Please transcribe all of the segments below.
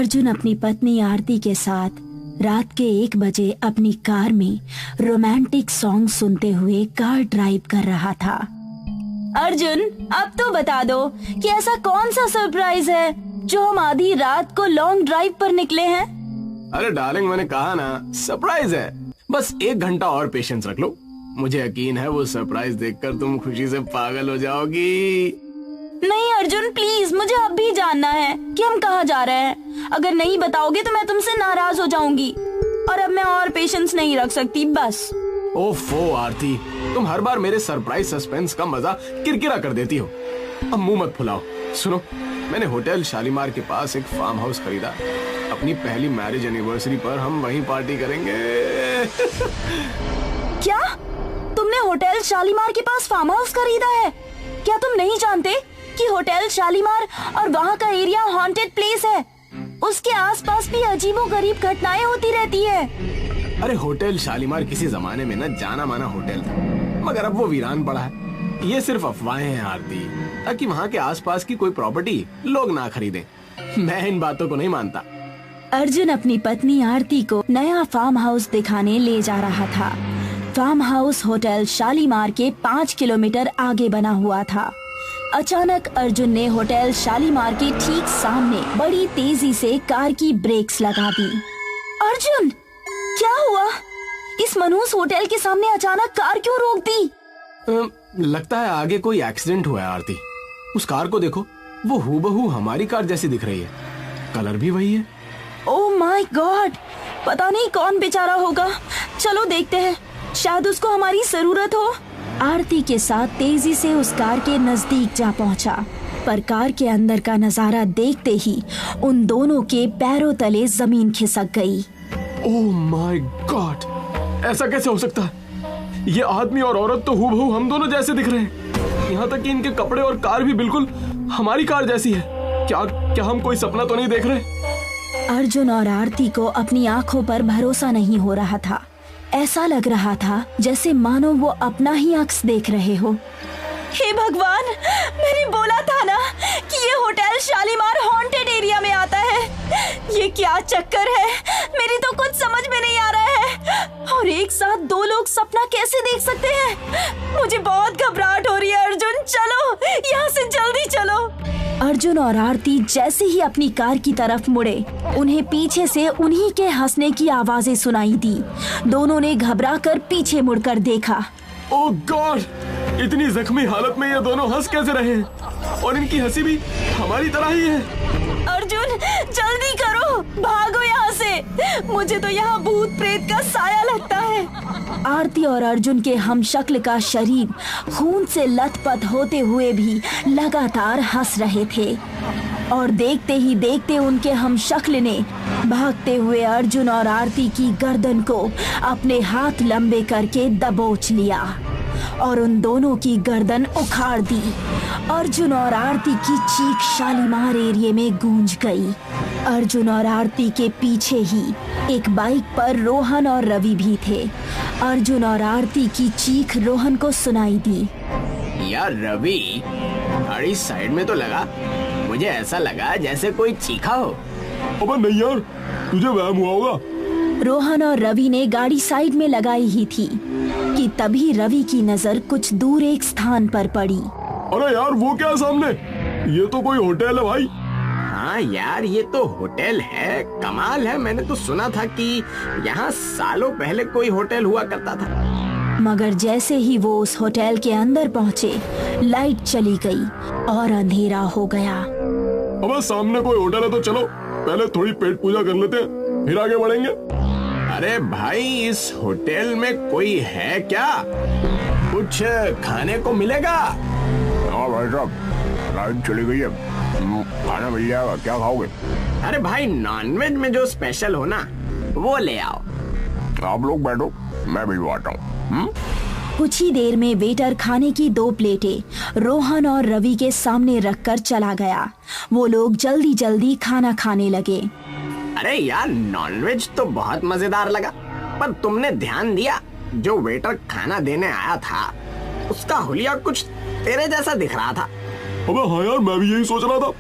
अर्जुन अपनी पत्नी आरती के साथ रात के 1 बजे अपनी कार में रोमांटिक सॉन्ग सुनते हुए कार ड्राइव कर रहा था। अर्जुन, अब तो बता दो कि ऐसा कौन सा सरप्राइज है जो हम आधी रात को लॉन्ग ड्राइव पर निकले हैं? अरे डार्लिंग, मैंने कहा ना सरप्राइज है। बस 1 घंटा और पेशेंस रख लो। मुझे यकीन है वो सरप्राइज देखकर तुम खुशी से पागल हो जाओगी। नहीं अर्जुन प्लीज, मुझे अब भी जानना है कि हम कहाँ जा रहे हैं। अगर नहीं बताओगे तो मैं तुमसे नाराज हो जाऊंगी और अब मैं और पेशेंस नहीं रख सकती बस। ओफो आरती, तुम हर बार मेरे सरप्राइज सस्पेंस का मजा किरकिरा कर देती हो। अब मुंह मत फुलाओ। सुनो, मैंने होटल शालीमार के पास एक फार्म हाउस खरीदा। अपनी पहली मैरिज एनिवर्सरी पर हम वहीं पार्टी करेंगे। क्या तुमने होटल शालीमार के पास फार्म हाउस खरीदा है? क्या तुम नहीं जानते कि होटल शालीमार और वहाँ का एरिया हॉन्टेड प्लेस है? उसके आसपास भी अजीबोगरीब घटनाएं होती रहती है। अरे होटल शालीमार किसी जमाने में ना जाना माना होटल था, मगर अब वो वीरान पड़ा है। ये सिर्फ अफवाहें हैं आरती, ताकि वहाँ के आसपास की कोई प्रॉपर्टी लोग ना खरीदें। मैं इन बातों को नहीं मानता। अर्जुन अपनी पत्नी आरती को नया फार्म हाउस दिखाने ले जा रहा था। फार्म हाउस होटल शालीमार के 5 किलोमीटर आगे बना हुआ था। अचानक अर्जुन ने होटल शालीमार के ठीक सामने बड़ी तेजी से कार की ब्रेक्स लगा दी। अर्जुन, क्या हुआ? इस मनहूस होटल के सामने अचानक कार क्यों रोक दी? लगता है आगे कोई एक्सीडेंट हुआ है आरती। उस कार को देखो, वो हूबहू हमारी कार जैसी दिख रही है। कलर भी वही है। ओह माय गॉड, पता नहीं कौन बेचारा होगा। चलो देखते हैं, शायद उसको हमारी जरूरत हो। आरती के साथ तेजी से उस कार के नजदीक जा पहुंचा, पर कार के अंदर का नजारा देखते ही उन दोनों के पैरों तले जमीन खिसक गई। ओह माय गॉड, ऐसा कैसे हो सकता है? ये आदमी और औरत तो हूबहू हम दोनों जैसे दिख रहे हैं। यहाँ तक कि इनके कपड़े और कार भी बिल्कुल हमारी कार जैसी है। क्या हम कोई सपना तो नहीं देख रहे? अर्जुन और आरती को अपनी आंखों पर भरोसा नहीं हो रहा था। ऐसा लग रहा था जैसे मानो वो अपना ही अक्स देख रहे हो। हे भगवान, मैंने बोला था ना कि ये होटल शालीमार हॉन्टेड एरिया में आता है। ये क्या चक्कर है? मेरी तो कुछ समझ में नहीं आ रहा है। और एक साथ 2 लोग सपना कैसे देख सकते हैं? मुझे बहुत घबराहट हो रही है। अर्जुन चलो, यहाँ से जल्दी चलो। अर्जुन और आरती जैसे ही अपनी कार की तरफ मुड़े, उन्हें पीछे से उन्हीं के हंसने की आवाजें सुनाई दी। दोनों ने घबराकर पीछे मुड़कर देखा। ओह गॉड, इतनी जख्मी हालत में ये दोनों हंस कैसे रहे हैं? और इनकी हंसी भी हमारी तरह ही है। अर्जुन जल्दी करो, भागो यहाँ से। मुझे तो यहाँ भूत प्रेत का साया लगता है। आरती और अर्जुन के हमशक्ल का शरीर खून से लथपथ होते हुए भी लगातार हंस रहे थे, और देखते ही देखते उनके हमशक्ल ने भागते हुए अर्जुन और आरती की गर्दन को अपने हाथ लंबे करके दबोच लिया और उन दोनों की गर्दन उखाड़ दी। अर्जुन और आरती की चीख शालीमार एरिया में गूंज गई। अर्जुन और आरती के पीछे ही एक बाइक पर रोहन और रवि भी थे। अर्जुन और आरती की चीख रोहन को सुनाई दी। यार रवि, गाड़ी साइड में तो लगा। मुझे ऐसा लगा जैसे कोई चीखा हो। अबे नहीं यार, तुझे वहम हुआ होगा। रोहन और रवि ने गाड़ी साइड में लगाई ही थी कि तभी रवि की नजर कुछ दूर एक स्थान पर पड़ी। अरे यार, वो क्या सामने? ये तो कोई होटल है भाई। हाँ यार, ये तो होटल है। कमाल है, मैंने तो सुना था कि यहाँ सालों पहले कोई होटल हुआ करता था। मगर जैसे ही वो उस होटल के अंदर पहुँचे, लाइट चली गई और अंधेरा हो गया। अब सामने कोई होटल है तो चलो पहले थोड़ी पेट पूजा कर लेते हैं, फिर आगे बढ़ेंगे। अरे भाई, इस होटल में कोई है क्या? कुछ खाने को मिलेगा? हाँ भाई साहब, लाइट चली गई है, खाना मिल जाएगा। क्या खाओगे? अरे भाई, नॉनवेज में जो स्पेशल हो ना, वो ले आओ। आप लोग बैठो, मैं भिजवाता हूँ। कुछ ही देर में वेटर खाने की 2 प्लेटें रोहन और रवि के सामने रखकर चला गया। वो लोग जल्दी जल्दी खाना खाने लगे। अरे यार, नॉनवेज तो बहुत मजेदार लगा, पर तुमने ध्यान दिया जो वेटर खाना देने आया था उसका हुलिया कुछ तेरे जैसा दिख रहा था। अबे हाँ यार, मैं भी यही सोच रहा था।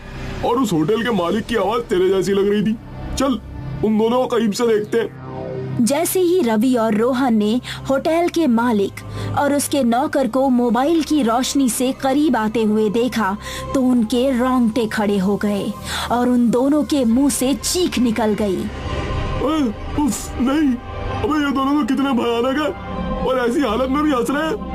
और उस होटल के मालिक की आवाज तेरे जैसी लग रही थी। चल उन दोनों को करीब से देखते हैं। जैसे ही रवि और रोहन ने होटल के मालिक और उसके नौकर को मोबाइल की रोशनी से करीब आते हुए देखा तो उनके रोंगटे खड़े हो गए और उन दोनों के मुंह से चीख निकल गई। उफ, नहीं, अबे ये दोनों तो कितने भयानक है और ऐसी हालत में भी हंस रहे हैं।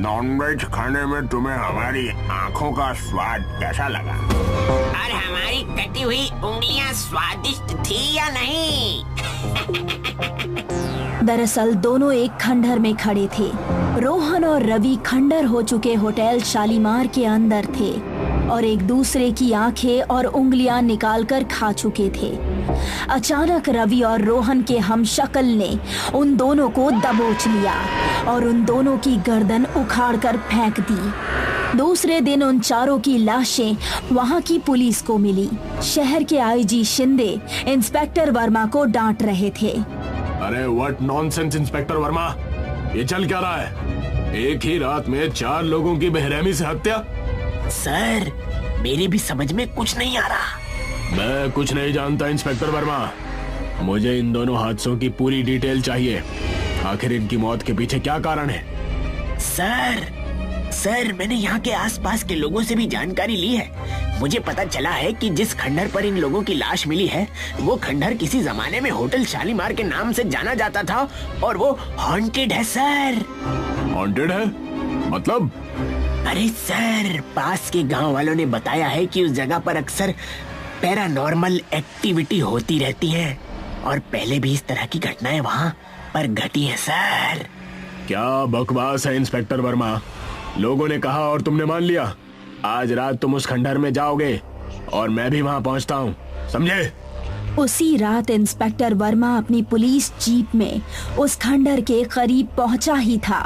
नॉनवेज खाने में तुम्हें हमारी आंखों का स्वाद कैसा लगा? और हमारी कटी हुई उंगलियां स्वादिष्ट थी या नहीं? दरअसल दोनों एक खंडहर में खड़े थे। रोहन और रवि खंडहर हो चुके होटल शालीमार के अंदर थे और एक दूसरे की आंखें और उंगलियां निकालकर खा चुके थे। अचानक रवि और रोहन के हमशक्ल ने उन दोनों को दबोच लिया और उन दोनों की गर्दन उखाड़कर फेंक दी। दूसरे दिन उन चारों की लाशें वहां की पुलिस को मिली। शहर के आईजी शिंदे इंस्पेक्टर वर्मा को डांट रहे थे। अरे व्हाट नॉनसेंस इंस्पेक्टर वर्मा, ये चल क्या रहा है? एक ही रात में 4 लोगों की बेरहमी से हत्या। सर, मेरी भी समझ में कुछ नहीं आ रहा। मैं कुछ नहीं जानता इंस्पेक्टर वर्मा, मुझे इन दोनों हादसों की पूरी डिटेल चाहिए। आखिर इनकी मौत के पीछे क्या कारण है? सर, मैंने यहाँ के आसपास के लोगों से भी जानकारी ली है। मुझे पता चला है कि जिस खंडहर पर इन लोगों की लाश मिली है वो खंडहर किसी जमाने में होटल शालीमार के नाम से जाना जाता था और वो हॉन्टेड है सर। हॉन्टेड है? मतलब? अरे सर, पास के गांव वालों ने बताया है कि उस जगह पर अक्सर पैरानॉर्मल एक्टिविटी होती रहती है और पहले भी इस तरह की घटनाएं वहां पर घटी है सर। क्या बकवास है इंस्पेक्टर वर्मा, लोगों ने कहा और तुमने मान लिया। आज रात तुम उस खंडहर में जाओगे और मैं भी वहां पहुंचता हूं, समझे? उसी रात इंस्पेक्टर वर्मा अपनी पुलिस जीप में उस खंडहर के करीब पहुंचा ही था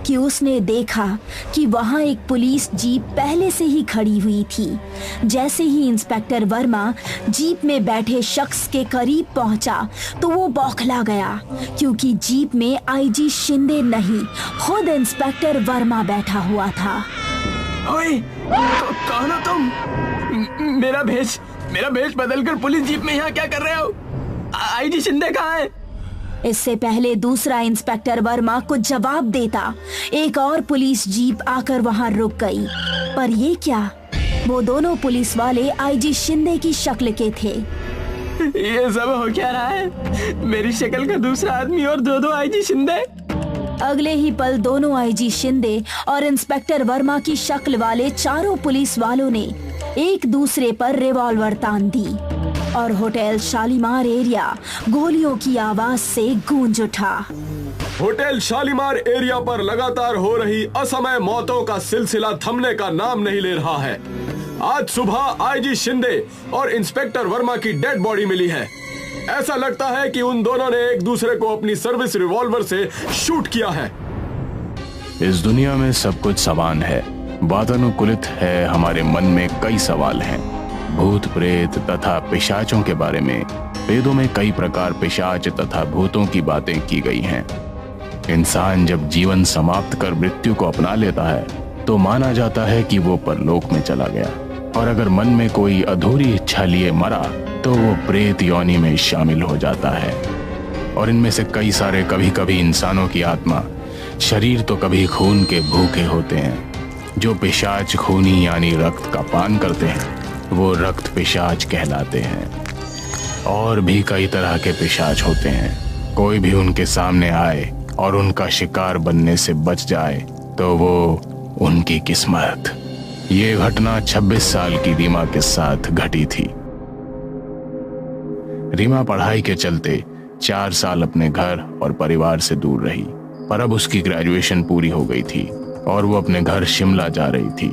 कि उसने देखा कि वहां एक पुलिस जीप पहले से ही खड़ी हुई थी। जैसे ही इंस्पेक्टर वर्मा जीप में बैठे शख्स के करीब पहुंचा तो वो बौखला गया क्योंकि जीप में आईजी शिंदे नहीं, खुद इंस्पेक्टर वर्मा बैठा हुआ था। ओए, कौन हो तुम? मेरा भेष बदलकर पुलिस जीप में यहाँ क्या कर रहे हो? आईजी शिंदे कहाँ है? इससे पहले दूसरा इंस्पेक्टर वर्मा कुछ जवाब देता, एक और पुलिस जीप आकर वहां रुक गई। पर ये क्या? वो दोनों पुलिस वाले आईजी शिंदे की शक्ल के थे। ये सब हो क्या रहा है? मेरी शक्ल का दूसरा आदमी और दो आईजी शिंदे। अगले ही पल दोनों आईजी शिंदे और इंस्पेक्टर वर्मा की शक्ल वाले चारों पुलिस वालों ने एक दूसरे पर रिवॉल्वर तान दी और होटल शालीमार एरिया गोलियों की आवाज से गूंज उठा। होटल शालीमार एरिया पर लगातार हो रही असमय मौतों का सिलसिला थमने का नाम नहीं ले रहा है। आज सुबह आईजी शिंदे और इंस्पेक्टर वर्मा की डेड बॉडी मिली है। ऐसा लगता है कि उन दोनों ने एक दूसरे को अपनी सर्विस रिवॉल्वर से शूट किया है। इस दुनिया में सब कुछ समान है, वातानुकूलित है। हमारे मन में कई सवाल हैं। भूत प्रेत तथा पिशाचों के बारे में वेदों में कई प्रकार पिशाच तथा भूतों की बातें की गई हैं। इंसान जब जीवन समाप्त कर मृत्यु को अपना लेता है तो माना जाता है कि वो परलोक में चला गया, और अगर मन में कोई अधूरी इच्छा लिए मरा तो वो प्रेत योनि में शामिल हो जाता है। और इनमें से कई सारे कभी कभी इंसानों की आत्मा, शरीर तो कभी खून के भूखे होते हैं। जो पिशाच खूनी यानी रक्त का पान करते हैं वो रक्त पिशाच कहलाते हैं। और भी कई तरह के पिशाच होते हैं। कोई भी उनके सामने आए और उनका शिकार बनने से बच जाए तो वो उनकी किस्मत। ये घटना 26 साल की रीमा के साथ घटी थी। रीमा पढ़ाई के चलते 4 साल अपने घर और परिवार से दूर रही, पर अब उसकी ग्रेजुएशन पूरी हो गई थी और वो अपने घर शिमला जा रही थी।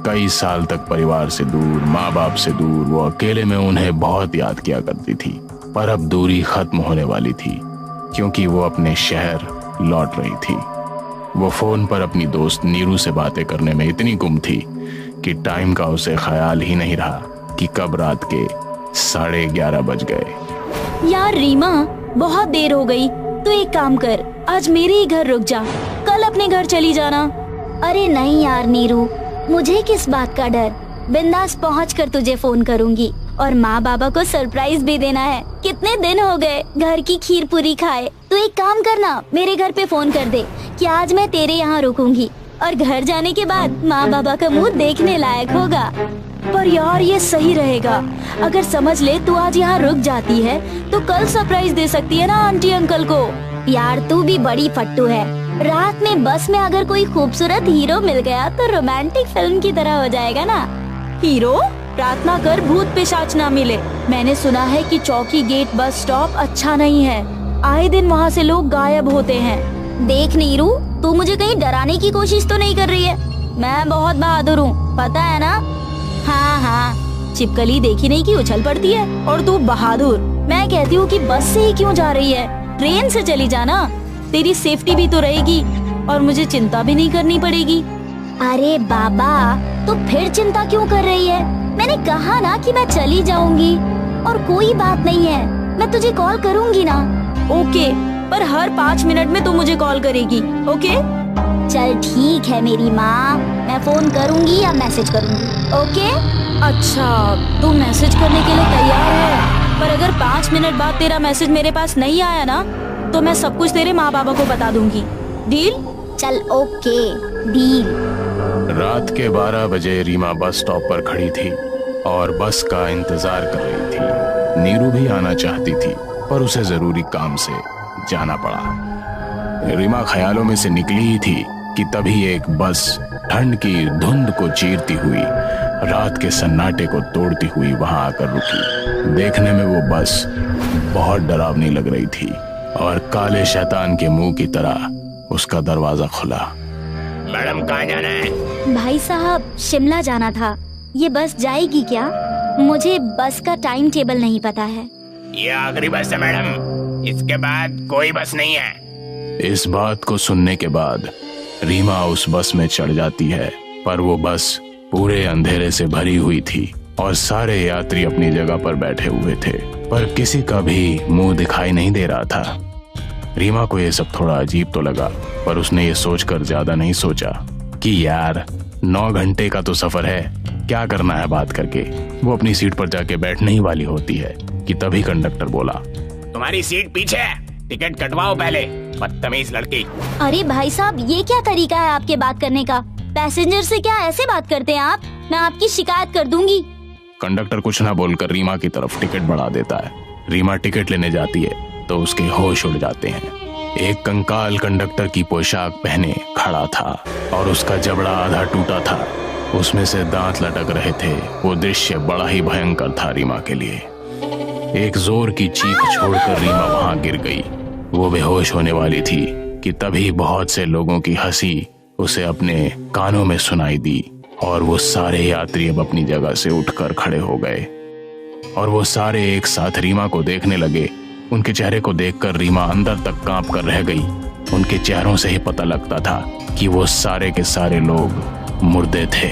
कई साल तक परिवार से दूर, माँ बाप से दूर, वो अकेले में उन्हें बहुत याद किया करती थी। पर अब दूरी खत्म होने वाली थी क्योंकि वो अपने शहर लौट रही थी। वो फोन पर अपनी दोस्त नीरू से बातें करने में इतनी गुम थी कि टाइम का उसे ख्याल ही नहीं रहा कि कब रात के 11:30 बज गए। यार रीमा, बहुत देर हो गई, तो एक काम कर, आज मेरे ही घर रुक जा, कल अपने घर चली जाना। अरे नहीं यार नीरू, मुझे किस बात का डर, बिंदास पहुँच कर तुझे फोन करूँगी और माँ बाबा को सरप्राइज भी देना है। कितने दिन हो गए घर की खीर पूरी खाए। तू एक काम करना, मेरे घर पे फोन कर दे कि आज मैं तेरे यहाँ रुकूंगी और घर जाने के बाद माँ बाबा का मुंह देखने लायक होगा। पर यार ये सही रहेगा। अगर समझ ले तू आज यहाँ रुक जाती है तो कल सरप्राइज दे सकती है ना आंटी अंकल को। यार तू भी बड़ी फट्टू है। रात में बस में अगर कोई खूबसूरत हीरो मिल गया तो रोमांटिक फिल्म की तरह हो जाएगा ना। हीरो? प्रार्थना कर भूत पिशाच ना मिले। मैंने सुना है कि चौकी गेट बस स्टॉप अच्छा नहीं है। आए दिन वहाँ से लोग गायब होते हैं। देख नीरू, तू मुझे कहीं डराने की कोशिश तो नहीं कर रही है? मैं बहुत बहादुर हूँ, पता है ना? हाँ, छिपकली देखी नहीं कि उछल पड़ती है और तू बहादुर। मैं कहती हूँ कि बस से ही क्यों जा रही है, ट्रेन से चली जाना। तेरी सेफ्टी भी तो रहेगी और मुझे चिंता भी नहीं करनी पड़ेगी। अरे बाबा, तो फिर चिंता क्यों कर रही है? मैंने कहा ना कि मैं चली जाऊंगी और कोई बात नहीं है, मैं तुझे कॉल करूंगी ना। ओके, पर हर 5 मिनट में तू मुझे कॉल करेगी, ओके? चल ठीक है मेरी माँ, मैं फोन करूंगी या मैसेज करूंगी, ओके? अच्छा, तू मैसेज करने के लिए तैयार है, पर अगर 5 मिनट बाद तेरा मैसेज मेरे पास नहीं आया ना तो मैं सब कुछ तेरे माँ बाबा को बता दूंगी। डील? चल ओके, डील। रात के 12 बजे रीमा बस स्टॉप पर खड़ी थी और बस का इंतजार कर रही थी। नीरू भी आना चाहती थी पर उसे जरूरी काम से जाना पड़ा। रीमा ख्यालों में से निकली ही थी कि तभी एक बस ठंड की धुंध को चीरती हुई, रात के सन्नाटे को तोड़ती हुई वहां आकर रुकी। देखने में वो बस बहुत डरावनी लग रही थी और काले शैतान के मुंह की तरह उसका दरवाजा खुला। मैडम कहाँ जाना है? भाई साहब, शिमला जाना था। ये बस जाएगी क्या? मुझे बस का टाइम टेबल नहीं पता है। ये आखिरी बस है मैडम, इसके बाद कोई बस नहीं है। इस बात को सुनने के बाद रीमा उस बस में चढ़ जाती है, पर वो बस पूरे अंधेरे से भरी हुई थी और सारे यात्री अपनी जगह पर बैठे हुए थे, पर किसी का भी मुंह दिखाई नहीं दे रहा था। रीमा को ये सब थोड़ा अजीब तो लगा, पर उसने ये सोचकर ज्यादा नहीं सोचा कि यार 9 घंटे का तो सफर है, क्या करना है बात करके। वो अपनी सीट पर जाके बैठने ही वाली होती है कि तभी कंडक्टर बोला, तुम्हारी सीट पीछे है, टिकट कटवाओ पहले, बदतमीज लड़की। अरे भाई साहब, ये क्या तरीका है आपके बात करने का? पैसेंजर से क्या ऐसे बात करते हैं आप? मैं आपकी शिकायत कर दूंगी। कंडक्टर कुछ ना बोलकर रीमा की तरफ टिकट बढ़ा देता है। रीमा टिकट लेने जाती है तो उसके होश उड़ जाते हैं। एक कंकाल कंडक्टर की पोशाक पहने खड़ा था और उसका जबड़ा आधा टूटा था, उसमें से दांत लटक रहे थे। वो दृश्य बड़ा ही भयंकर था रीमा के लिए। एक जोर की चीख छोड़कर रीमा वहां गिर गई। वो बेहोश होने वाली थी कि तभी बहुत से लोगों की हंसी उसे अपने कानों में सुनाई दी और वो सारे यात्री अब अपनी जगह से उठकर खड़े हो गए और वो सारे एक साथ रीमा को देखने लगे। उनके चेहरे को देखकर रीमा अंदर तक कांप कर रह गई। उनके चेहरों से ही पता लगता था कि वो सारे के सारे लोग मुर्दे थे।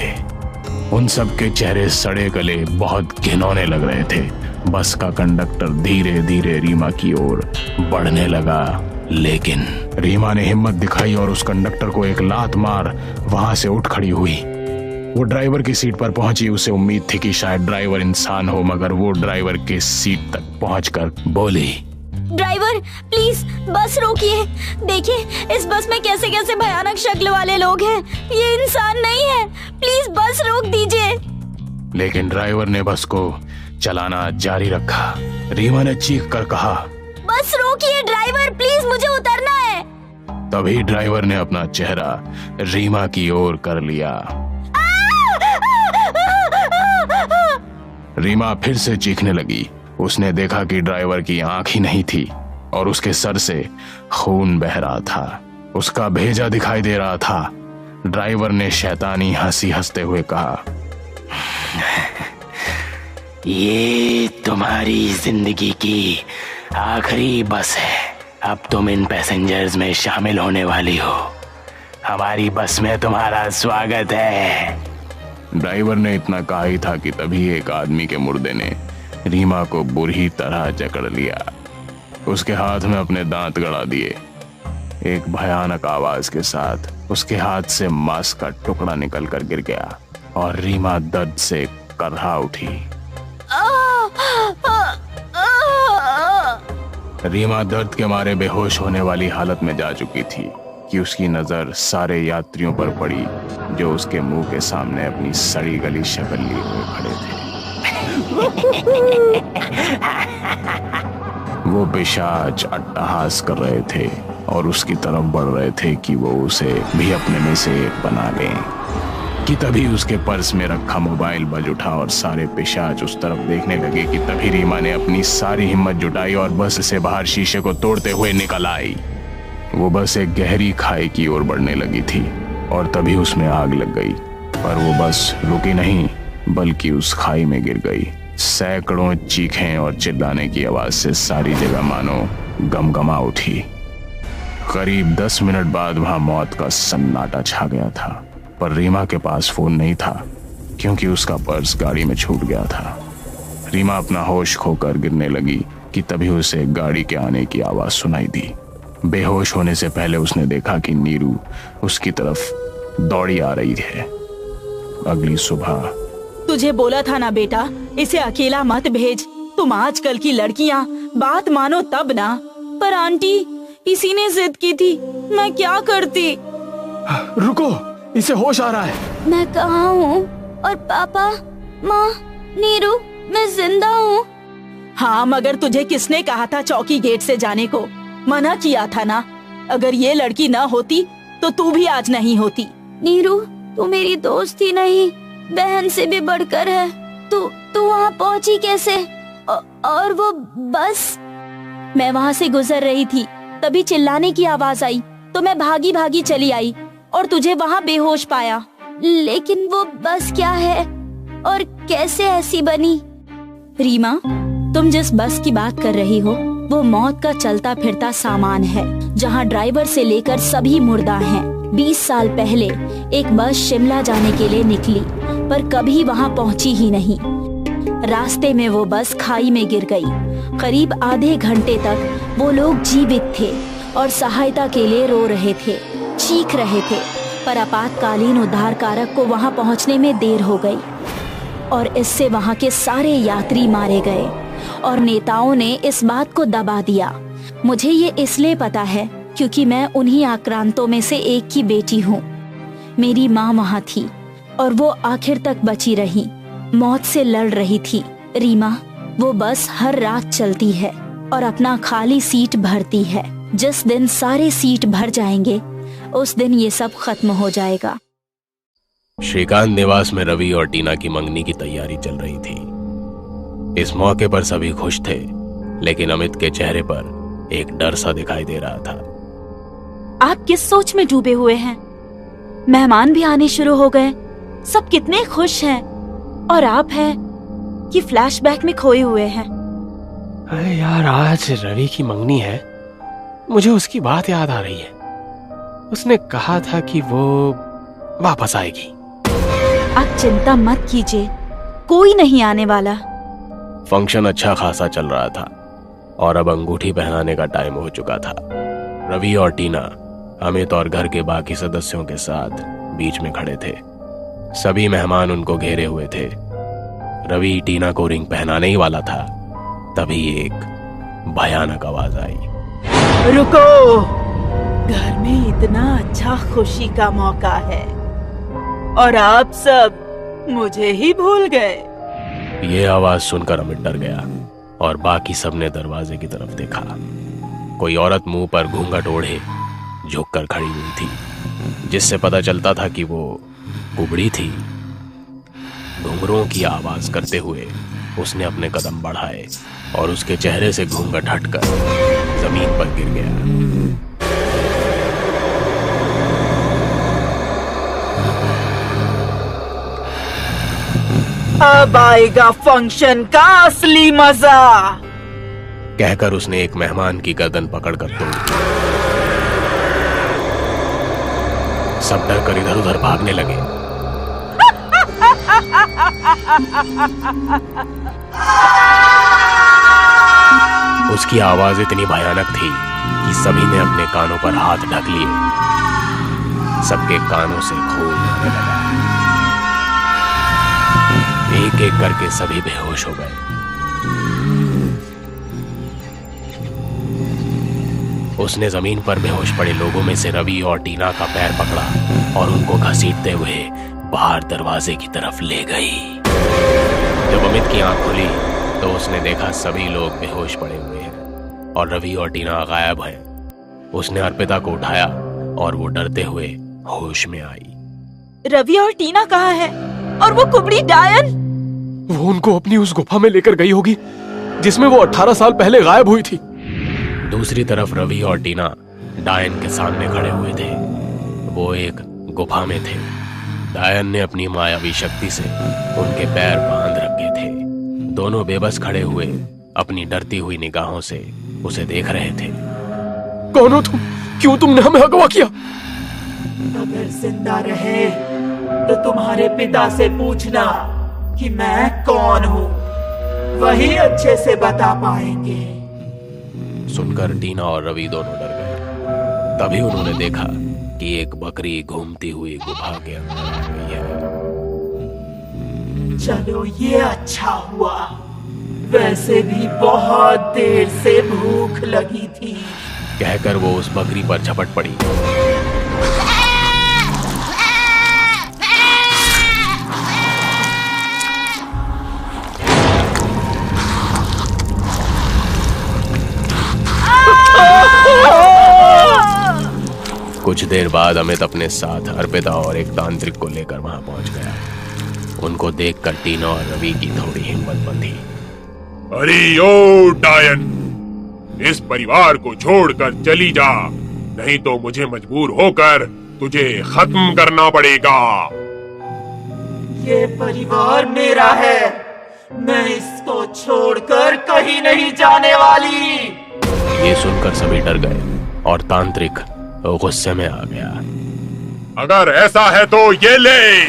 उन सब के चेहरे सड़े गले बहुत घिनौने लग रहे थे। बस का कंडक्टर धीरे धीरे रीमा की ओर बढ़ने लगा, लेकिन रीमा ने हिम्मत दिखाई और उस कंडक्टर को एक लात मार वहां से उठ खड़ी हुई। वो ड्राइवर की सीट पर पहुंची। उसे उम्मीद थी कि शायद ड्राइवर इंसान हो, मगर वो ड्राइवर की सीट तक पहुंचकर बोली, ड्राइवर प्लीज बस रोकिए। देखिए इस बस में कैसे कैसे भयानक शक्ल वाले लोग हैं, ये इंसान नहीं है, प्लीज बस रोक दीजिए। लेकिन ड्राइवर ने बस को चलाना जारी रखा। रीमा ने चीख कर कहा, बस रोकिए ड्राइवर, प्लीज मुझे उतरना है। तभी ड्राइवर ने अपना चेहरा रीमा की ओर कर लिया। रीमा फिर से चीखने लगी। उसने देखा कि ड्राइवर की आंख ही नहीं थी और उसके सर से खून बह रहा था। उसका भेजा दिखाई दे रहा था। ड्राइवर ने शैतानी हंसी हंसते हुए कहा, ये तुम्हारी जिंदगी की आखिरी बस है। अब तुम इन पैसेंजर्स में शामिल होने वाली हो। हमारी बस में तुम्हारा स्वागत है। ड्राइवर ने इतना कहा ही था कि तभी एक आदमी के मुर्दे ने रीमा को बुरी तरह जकड़ लिया। उसके हाथ में अपने दांत गड़ा दिए। एक भयानक आवाज के साथ उसके हाथ से मांस का टुकड़ा निकल कर गिर गया। और रीमा दर्द से कर्रा उठी। रीमा दर्द के मारे बेहोश होने वाली हालत में जा चुकी थी कि उसकी नजर सारे यात्रियों पर पड़ी जो उसके मुंह के सामने अपनी सड़ी गली शक्ल लिए हुए खड़े थे। वो पिशाच अट्टहास कर रहे थे और उसकी तरफ बढ़ रहे थे कि वो उसे भी अपने में से एक बना लें कि तभी उसके पर्स में रखा मोबाइल बज उठा और सारे पिशाच उस तरफ देखने लगे कि तभी रीमा ने अपनी सारी हिम्मत जुटाई और बस से बाहर शीशे को तोड़ते हुए निकल आई। वो बस एक गहरी खाई की ओर बढ़ने लगी थी और तभी उसमें आग लग गई, पर वो बस रुकी नहीं बल्कि उस खाई में गिर गई। सैकड़ों चीखें और चिल्लाने की आवाज से सारी जगह मानो गमगमा उठी। करीब 10 मिनट बाद वहां मौत का सन्नाटा छा गया था, पर रीमा के पास फोन नहीं था क्योंकि उसका पर्स गाड़ी में छूट गया था। रीमा अपना होश खोकर गिरने लगी कि तभी उसे गाड़ी के आने की आवाज सुनाई दी। बेहोश होने से पहले उसने देखा कि नीरू उसकी तरफ दौड़ी आ रही है। अगली सुबह तुझे बोला था ना बेटा, इसे अकेला मत भेज। तुम आजकल की लड़कियां बात मानो तब ना। पर आंटी, इसी ने जिद की थी, मैं क्या करती। रुको, इसे होश आ रहा है। मैं कहाँ हूँ? और पापा, माँ, नीरू, मैं जिंदा हूँ। हाँ, मगर तुझे किसने कहा था चौकी गेट से जाने को? मना किया था ना। अगर ये लड़की न होती तो तू भी आज नहीं होती। नीरू, तू मेरी दोस्त ही नहीं, बहन से भी बढ़कर है। तू वहाँ पहुँची कैसे? और वो बस? मैं वहाँ से गुजर रही थी, तभी चिल्लाने की आवाज आई तो मैं भागी भागी चली आई और तुझे वहाँ बेहोश पाया। लेकिन वो बस क्या है और कैसे ऐसी बनी? रीमा, तुम जिस बस की बात कर रही हो वो मौत का चलता फिरता सामान है, जहाँ ड्राइवर से लेकर सभी मुर्दा हैं। 20 साल पहले एक बस शिमला जाने के लिए निकली, पर कभी वहाँ पहुँची ही नहीं। रास्ते में वो बस खाई में गिर गई। करीब आधे घंटे तक वो लोग जीवित थे और सहायता के लिए रो रहे थे, चीख रहे थे, पर आपातकालीन उद्धार कारक को वहाँ पहुँचने में देर हो गई और इससे वहाँ के सारे यात्री मारे गए और नेताओं ने इस बात को दबा दिया। मुझे ये इसलिए पता है क्योंकि मैं उन्हीं आक्रांतों में से एक की बेटी हूँ। मेरी माँ वहाँ थी और वो आखिर तक बची रही, मौत से लड़ रही थी। रीमा, वो बस हर रात चलती है और अपना खाली सीट भरती है। जिस दिन सारे सीट भर जाएंगे उस दिन ये सब खत्म हो जाएगा। श्रीकांत निवास में रवि और टीना की मंगनी की तैयारी चल रही थी। इस मौके पर सभी खुश थे, लेकिन अमित के चेहरे पर एक डर सा दिखाई दे रहा था। आप किस सोच में डूबे हुए हैं? मेहमान भी आने शुरू हो गए, सब कितने खुश हैं, और आप हैं कि फ्लैशबैक में खोए हुए हैं। अरे यार, आज रवि की मंगनी है, मुझे उसकी बात याद आ रही है। उसने कहा था कि वो वापस आएगी। आप चिंता मत कीजिए, कोई नहीं आने वाला। फंक्शन अच्छा खासा चल रहा था और अब अंगूठी पहनाने का टाइम हो चुका था। रवि और टीना अमित और घर के बाकी सदस्यों के साथ बीच में खड़े थे। सभी मेहमान उनको घेरे हुए थे। रवि टीना को रिंग पहनाने ही वाला था, तभी एक भयानक आवाज आई। रुको, घर में इतना अच्छा खुशी का मौका है और आप सब मुझे ही भूल गए। ये आवाज सुनकर अमित डर गया और बाकी सबने दरवाजे की तरफ देखा। कोई औरत मुंह पर घूंघट ओढ़े झुककर खड़ी हुई थी, जिससे पता चलता था कि वो कुबड़ी थी। घुंघरों की आवाज करते हुए उसने अपने कदम बढ़ाए और उसके चेहरे से घूंघट हटकर जमीन पर गिर गया। अब आएगा फंक्शन का असली मजा, कहकर उसने एक मेहमान की गर्दन पकड़कर तोड़ दी। सब डरकर इधर उधर भागने लगे। उसकी आवाज इतनी भयानक थी कि सभी ने अपने कानों पर हाथ ढक लिए। सबके कानों से खून बहने लगा। एक एक करके सभी बेहोश हो गए। उसने जमीन पर बेहोश पड़े लोगों में से रवि और टीना का पैर पकड़ा और उनको घसीटते हुए बाहर दरवाजे की तरफ ले गई। जब अमित की आंख खुली तो उसने देखा सभी लोग बेहोश पड़े हुए हैं और रवि और टीना गायब हैं। उसने अर्पिता को उठाया और वो डरते हुए होश में आई। रवि और टीना कहाँ है? और वो कुबड़ी डायन? वो उनको अपनी उस गुफा में लेकर गई होगी जिसमें वो 18 साल पहले गायब हुई थी। दूसरी तरफ रवि और टीना डायन के सामने खड़े हुए थे। वो एक गुफा में थे। डायन ने अपनी मायावी शक्ति से उनके पैर बांध रखे थे। दोनों बेबस खड़े हुए अपनी डरती हुई निगाहों से उसे देख रहे थे। कौन हो तुम? क्यों तुमने हमें अगवा किया? अगर जिंदा रहे तो तुम्हारे पिता से पूछना कि मैं कौन हूँ, वही अच्छे से बता पाएंगे। सुनकर टीना और रवि दोनों डर गए। तभी उन्होंने देखा कि एक बकरी घूमती हुई गुफा के अंदर आ गई है। चलो ये अच्छा हुआ, वैसे भी बहुत देर से भूख लगी थी। कहकर वो उस बकरी पर झपट पड़ी। कुछ देर बाद अमित अपने साथ अर्पिता और एक तांत्रिक को लेकर वहां पहुंच गया। उनको देखकर टीना और रवि की थोड़ी हिम्मत बंधी। अरे ओ डायन, इस परिवार को छोड़कर चली जा, नहीं तो मुझे मजबूर होकर तुझे खत्म करना पड़ेगा। ये परिवार मेरा है, मैं इसको छोड़कर कहीं नहीं जाने वाली। ये सुनकर सभी डर गए और तांत्रिक गुस्से में आ गया। अगर ऐसा है तो ये ले।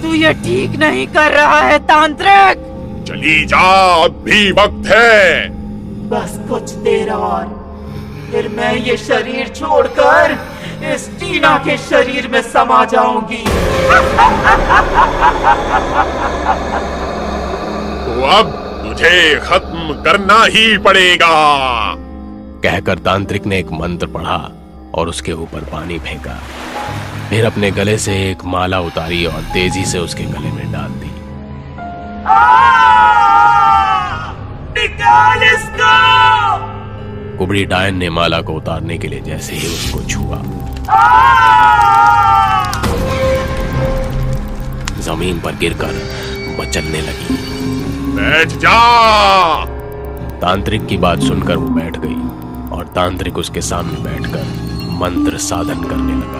तू ये ठीक नहीं कर रहा है तांत्रिक। चली जा, अब भी वक्त है। बस कुछ देर और, फिर मैं ये शरीर छोड़कर इस टीना के शरीर में समा जाऊंगी। तो अब तुझे खत्म करना ही पड़ेगा। कहकर तांत्रिक ने एक मंत्र पढ़ा और उसके ऊपर पानी फेंका। फिर अपने गले से एक माला उतारी और तेजी से उसके गले में डाल दी। निकाल इसको! कुबड़ी डायन ने माला को उतारने के लिए जैसे ही उसको छुआ, जमीन पर गिरकर मचलने लगी। बैठ जा। तांत्रिक की बात सुनकर वो बैठ गई और तांत्रिक उसके सामने बैठकर मंत्र साधन करने लगा।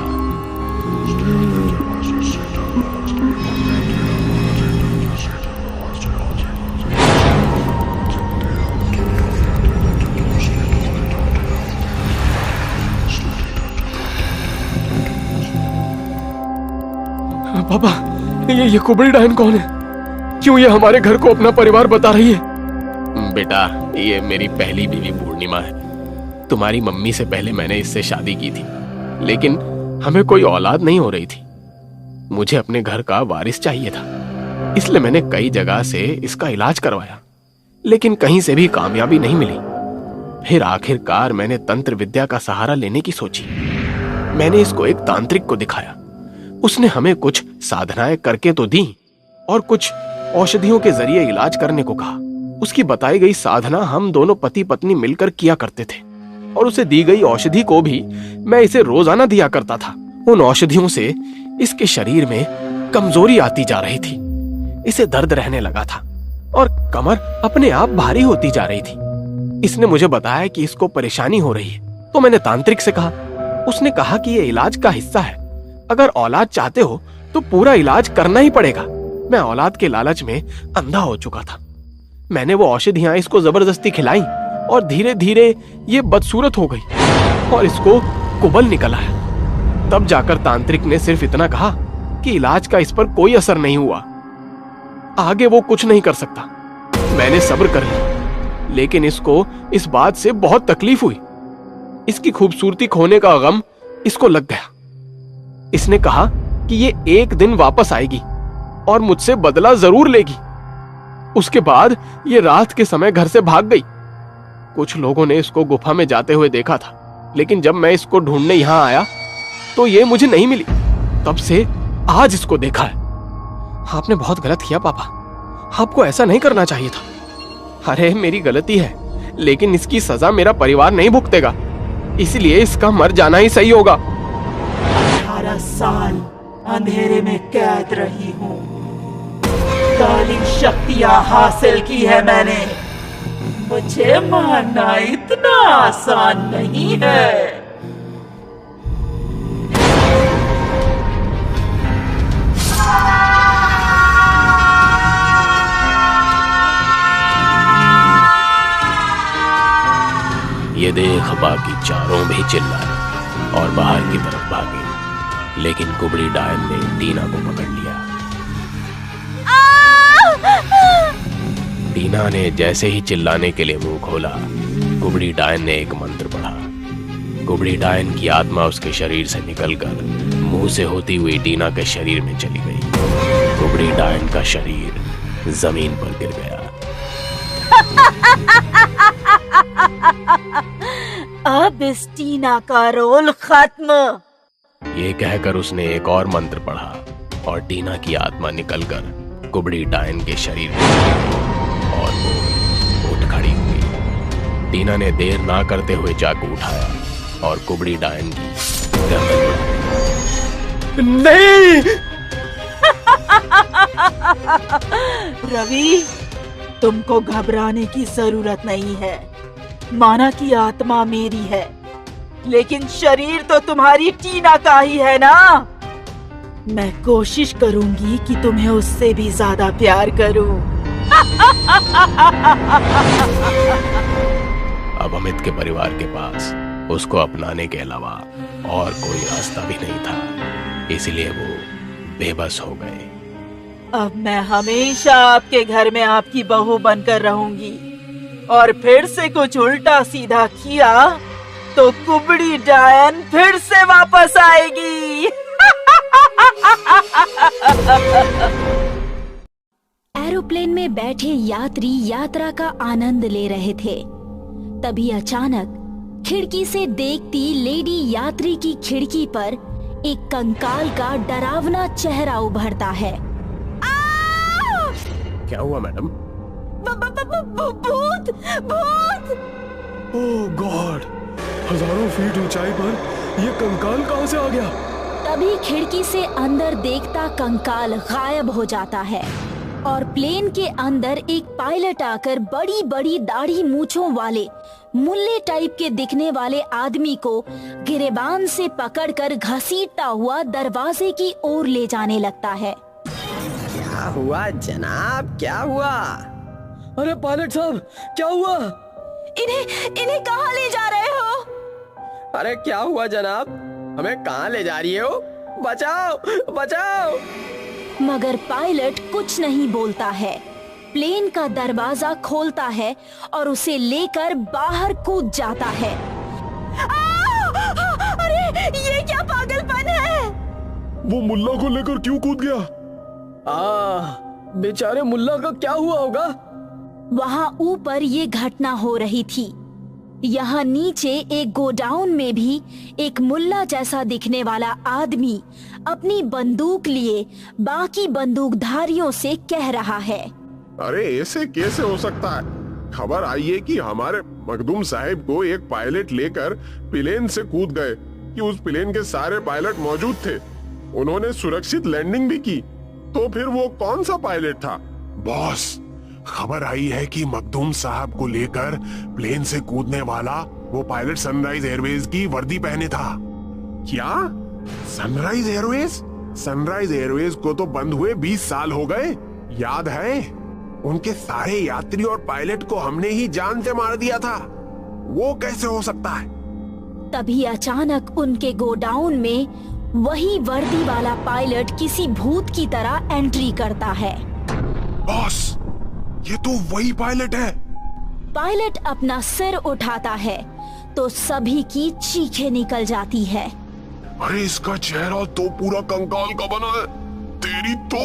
पापा, ये कुबड़ी डायन कौन है? क्यों ये हमारे घर को अपना परिवार बता रही है? बेटा, ये मेरी पहली बीवी पूर्णिमा है। तुम्हारी मम्मी से पहले मैंने इससे शादी की थी, लेकिन हमें कोई औलाद नहीं हो रही थी। मुझे अपने घर का वारिस चाहिए था, इसलिए मैंने कई जगह से इसका इलाज करवाया, लेकिन कहीं से भी कामयाबी नहीं मिली। फिर आखिरकार मैंने तंत्र विद्या का सहारा लेने की सोची। मैंने इसको एक तांत्रिक को दिखाया। उसने हमें कुछ साधनाएं करके तो दी और कुछ औषधियों के जरिए इलाज करने को कहा। उसकी बताई गई साधना हम दोनों पति पत्नी मिलकर किया करते थे और उसे दी गई औषधि को भी मैं इसे रोजाना दिया करता था। उन औषधियों से इसके शरीर में कमजोरी आती जा रही थी, इसे दर्द रहने लगा था और कमर अपने आप भारी होती जा रही थी। इसने मुझे बताया कि इसको परेशानी हो रही है, तो मैंने तांत्रिक से कहा। उसने कहा कि यह इलाज का हिस्सा है, अगर औलाद चाहते हो तो पूरा इलाज करना ही पड़ेगा। मैं औलाद के लालच में अंधा हो चुका था। मैंने वो औषधियां इसको जबरदस्ती खिलाई और धीरे धीरे ये बदसूरत हो गई और इसको कुबल निकल आया। तब जाकर तांत्रिक ने सिर्फ इतना कहा कि इलाज का इस पर कोई असर नहीं हुआ, आगे वो कुछ नहीं कर सकता। मैंने सब्र कर लिया, लेकिन इसको इस बात से बहुत तकलीफ हुई। इसकी खूबसूरती खोने का गम इसको लग गया। इसने कहा कि ये एक दिन वापस आएगी और मुझसे बदला जरूर लेगी। उसके बाद ये रात के समय घर से भाग गई। कुछ लोगों ने इसको गुफा में जाते हुए देखा था, लेकिन जब मैं इसको ढूंढने यहां आया तो ये मुझे नहीं मिली। तब से आज इसको देखा है। आपने बहुत गलत किया पापा, आपको ऐसा नहीं करना चाहिए था। अरे मेरी गलती है, लेकिन इसकी सजा मेरा परिवार नहीं भुगतेगा, इसलिए इसका मर जाना ही सही होगा। 18 साल अंधेरे में कैद रही हूँ, काली शक्तियाँ हासिल की है मैंने। मुझे मारना इतना आसान नहीं है। ये देख बाकी चारों भी चिल्लाए और बाहर की तरफ भागे, लेकिन कुबड़ी डायन ने टीना को पकड़ लिया। टीना ने जैसे ही चिल्लाने के लिए मुंह खोला, कुबड़ी डायन ने एक मंत्र पढ़ा। कुबड़ी डायन की आत्मा उसके शरीर से निकलकर मुंह से होती हुई टीना के शरीर में चली गई। कुबड़ी डायन का शरीर जमीन पर गिर गया। अब इस टीना का रोल खत्म। ये कहकर उसने एक और मंत्र पढ़ा और टीना की आत्मा निकलकर कुबड़ी डायन के शरीर में चली गई और वो उठ खड़ी हुई। टीना ने देर ना करते हुए चाकू उठाया और कुबड़ी डायन की गर्दन नहीं। रवि, तुमको घबराने की जरूरत नहीं है। माना कि आत्मा मेरी है, लेकिन शरीर तो तुम्हारी टीना का ही है ना। मैं कोशिश करूंगी कि तुम्हें उससे भी ज्यादा प्यार करूं। अब अमित के परिवार के पास उसको अपनाने के अलावा और कोई रास्ता भी नहीं था, इसलिए वो बेबस हो गए। अब मैं हमेशा आपके घर में आपकी बहू बनकर रहूंगी, और फिर से कुछ उल्टा सीधा किया तो कुबड़ी डायन फिर से वापस आएगी। एरोप्लेन में बैठे यात्री यात्रा का आनंद ले रहे थे। तभी अचानक खिड़की से देखती लेडी यात्री की खिड़की पर एक कंकाल का डरावना चेहरा उभरता है। क्या हुआ मैडम? भूत! भूत! ओह गॉड, हजारों फीट ऊंचाई पर ये कंकाल कहां से आ गया? तभी खिड़की से अंदर देखता कंकाल गायब हो जाता है और प्लेन के अंदर एक पायलट आकर बड़ी बड़ी दाढ़ी मूंछों वाले मुल्ले टाइप के दिखने वाले आदमी को गिरेबान से पकड़कर घसीटता हुआ दरवाजे की ओर ले जाने लगता है। क्या हुआ जनाब, क्या हुआ? अरे पायलट साहब, क्या हुआ? इन्हें कहाँ ले जा रहे हो? अरे क्या हुआ जनाब, हमें कहाँ ले जा रही हो? बचाओ बचाओ! मगर पायलट कुछ नहीं बोलता है। प्लेन का दरवाजा खोलता है और उसे लेकर बाहर कूद जाता है। अरे ये क्या पागलपन है? वो मुल्ला को लेकर क्यों कूद गया? बेचारे मुल्ला का क्या हुआ होगा? वहाँ ऊपर ये घटना हो रही थी। यहाँ नीचे एक गोडाउन में भी एक मुल्ला जैसा दिखने वाला आदमी अपनी बंदूक लिए बाकी बंदूकधारियों से कह रहा है, अरे ऐसे कैसे हो सकता है? खबर आई है कि हमारे मखदूम साहब को एक पायलट लेकर प्लेन से कूद गए कि उस प्लेन के सारे पायलट मौजूद थे। उन्होंने सुरक्षित लैंडिंग भी की। तो फिर वो कौन सा पायलट था? बॉस, खबर आई है कि मखदूम साहब को लेकर प्लेन से कूदने वाला वो पायलट सनराइज एयरवेज की वर्दी पहने था। क्या? Sunrise Airways? सनराइज एयरवेज को तो बंद हुए 20 साल हो गए, याद है? उनके सारे यात्री और पायलट को हमने ही जान से मार दिया था। वो कैसे हो सकता है? तभी अचानक उनके गोडाउन में वही वर्दी वाला पायलट किसी भूत की तरह एंट्री करता है। बॉस, ये तो वही पायलट है। पायलट अपना सिर उठाता है तो सभी की चीखें निकल जाती है। अरे इसका चेहरा तो पूरा कंकाल का बना है। तेरी तो।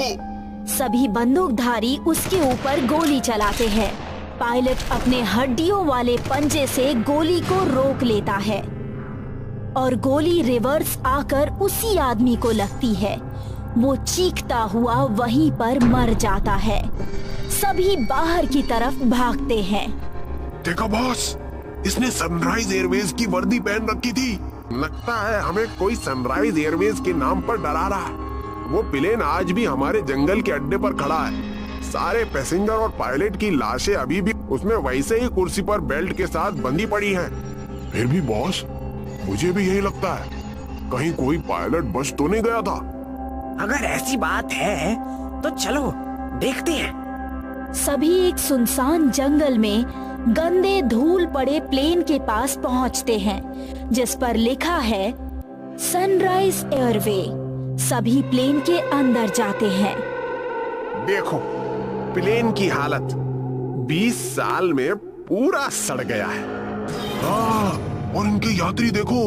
सभी बंदूकधारी उसके ऊपर गोली चलाते हैं। पायलट अपने हड्डियों वाले पंजे से गोली को रोक लेता है और गोली रिवर्स आकर उसी आदमी को लगती है। वो चीखता हुआ वहीं पर मर जाता है। सभी बाहर की तरफ भागते हैं। देखा बॉस, इसने सनराइज एयरवेज की वर्दी पहन रखी थी। लगता है हमें कोई सनराइज एयरवेज के नाम पर डरा रहा है। वो प्लेन आज भी हमारे जंगल के अड्डे पर खड़ा है। सारे पैसेंजर और पायलट की लाशें अभी भी उसमें वैसे ही कुर्सी पर बेल्ट के साथ बंधी पड़ी हैं। फिर भी बॉस, मुझे भी यही लगता है, कहीं कोई पायलट बच तो नहीं गया था। अगर ऐसी बात है तो चलो देखते हैं। सभी एक सुनसान जंगल में गंदे धूल पड़े प्लेन के पास पहुंचते हैं, जिस पर लिखा है सनराइज एयरवे। सभी प्लेन के अंदर जाते हैं। देखो प्लेन की हालत 20 साल में पूरा सड़ गया है। और इनके यात्री देखो,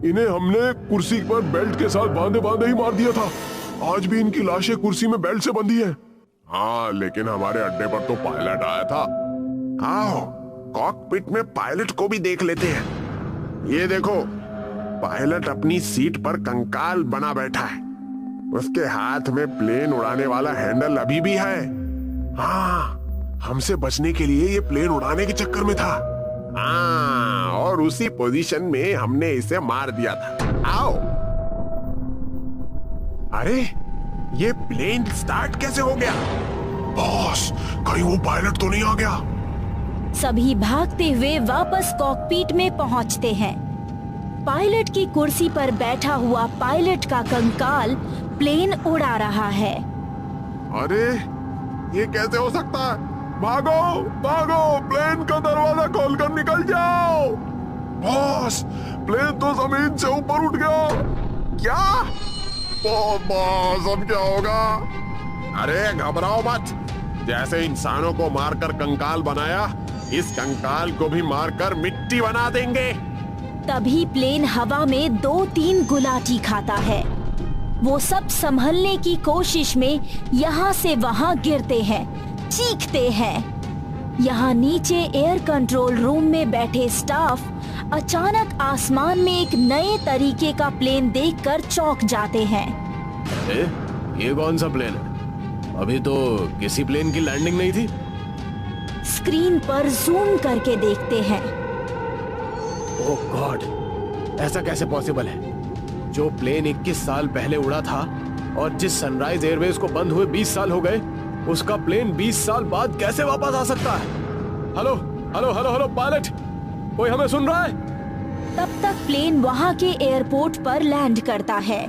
इन्हें हमने कुर्सी पर बेल्ट के साथ बांधे बांधे ही मार दिया था। आज भी इनकी लाशें कुर्सी में बेल्ट से बंधी हैं। हाँ, लेकिन हमारे अड्डे पर तो पायलट आया था। आओ कॉकपिट में पायलट को भी देख लेते हैं। ये देखो, पायलट अपनी सीट पर कंकाल बना बैठा है। उसके हाथ में प्लेन उड़ाने वाला हैंडल अभी भी है। हाँ, हमसे बचने के लिए ये प्लेन उड़ाने के चक्कर में था। हाँ, और उसी पोजीशन में हमने इसे मार दिया था। आओ। अरे ये प्लेन स्टार्ट कैसे हो गया? बॉस, कहीं वो पायलट तो नहीं आ गया? सभी भागते हुए वापस कॉकपिट में पहुंचते हैं। पायलट की कुर्सी पर बैठा हुआ पायलट का कंकाल प्लेन उड़ा रहा है। अरे ये कैसे हो सकता है? भागो भागो, प्लेन का दरवाजा खोलकर निकल जाओ। बॉस, प्लेन तो जमीन से ऊपर उठ गया। क्या? बॉस, अब क्या होगा? अरे घबराओ मत। जैसे इंसानों को मारकर कंकाल बनाया, इस कंकाल को भी मारकर मिट्टी बना देंगे। तभी प्लेन हवा में 2-3 गुलाटी खाता है। वो सब संभलने की कोशिश में यहाँ से वहाँ गिरते हैं, चीखते हैं। यहाँ नीचे एयर कंट्रोल रूम में बैठे स्टाफ अचानक आसमान में एक नए तरीके का प्लेन देखकर चौंक जाते हैं। ये कौन सा प्लेन है? अभी तो किसी प्लेन की लैंडिंग नहीं थी। स्क्रीन पर जूम करके देखते हैं। ओह गॉड, ऐसा कैसे पॉसिबल है? जो प्लेन 21 साल पहले उड़ा था और जिस सनराइज एयरवेज को बंद हुए 20 साल हो गए, उसका प्लेन 20 साल बाद कैसे वापस आ सकता है? Hello hello hello hello pilot, कोई हमें सुन रहा है? तब तक प्लेन वहाँ के एयरपोर्ट पर लैंड करता है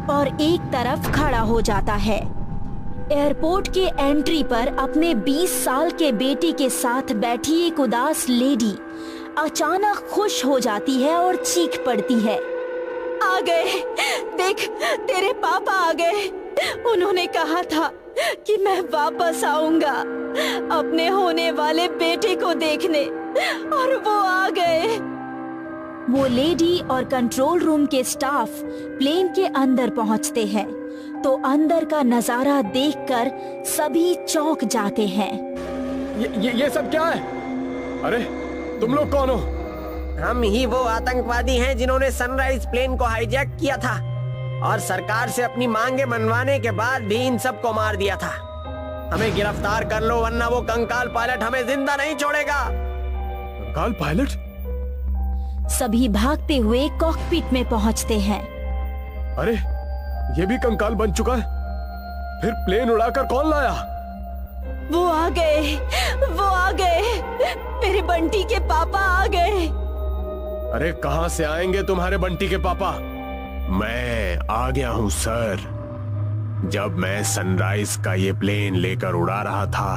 और एक तरफ खड़ा हो जाता है। एयरपोर्ट के एंट्री पर अपने 20 साल के बेटे के साथ बैठी एक उदास लेडी अचानक खुश हो जाती है और चीख पड़ती है। आ गए, देख तेरे पापा आ गए। उन्होंने कहा था कि मैं वापस आऊंगा अपने होने वाले बेटे को देखने, और वो आ गए। वो लेडी और कंट्रोल रूम के स्टाफ प्लेन के अंदर पहुंचते हैं तो अंदर का नजारा देखकर सभी चौंक जाते हैं। ये सब क्या है? अरे तुम लोग कौन हो? हम ही वो आतंकवादी हैं जिन्होंने सनराइज प्लेन को हाईजैक किया था और सरकार से अपनी मांगे मनवाने के बाद भी इन सब को मार दिया था। हमें गिरफ्तार कर लो, वरना वो कंकाल पायलट हमें जिंदा नहीं छोड़ेगा। कंकाल पायलट? सभी भागते हुए कॉकपिट में पहुंचते हैं। अरे ये भी कंकाल बन चुका है। फिर प्लेन उड़ाकर कौन लाया? वो आ गए, वो आ गए, मेरे बंटी के पापा आ गए। अरे कहां से आएंगे तुम्हारे बंटी के पापा? मैं आ गया हूं सर। जब मैं सनराइज का ये प्लेन लेकर उड़ा रहा था,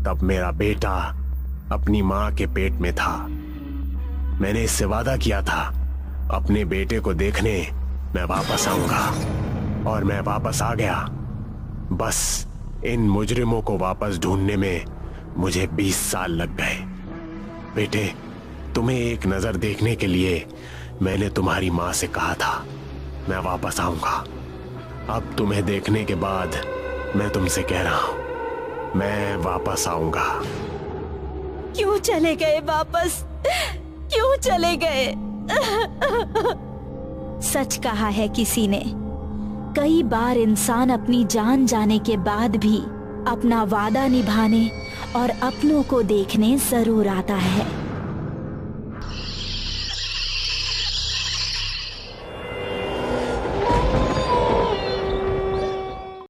तब मेरा बेटा अपनी माँ के पेट में था। मैंने इससे वादा किया था, अपने बेटे को देखने मैं वापस आऊंगा, और मैं वापस आ गया। बस इन मुजरिमों को वापस ढूंढने में मुझे 20 साल लग गए। बेटे, तुम्हें एक नजर देखने के लिए मैंने तुम्हारी माँ से कहा था मैं वापस आऊंगा। अब तुम्हें देखने के बाद मैं तुमसे कह रहा हूं मैं वापस आऊंगा। क्यों चले गए वापस? क्यों चले गए? सच कहा है किसी ने, कई बार इंसान अपनी जान जाने के बाद भी अपना वादा निभाने और अपनों को देखने जरूर आता है।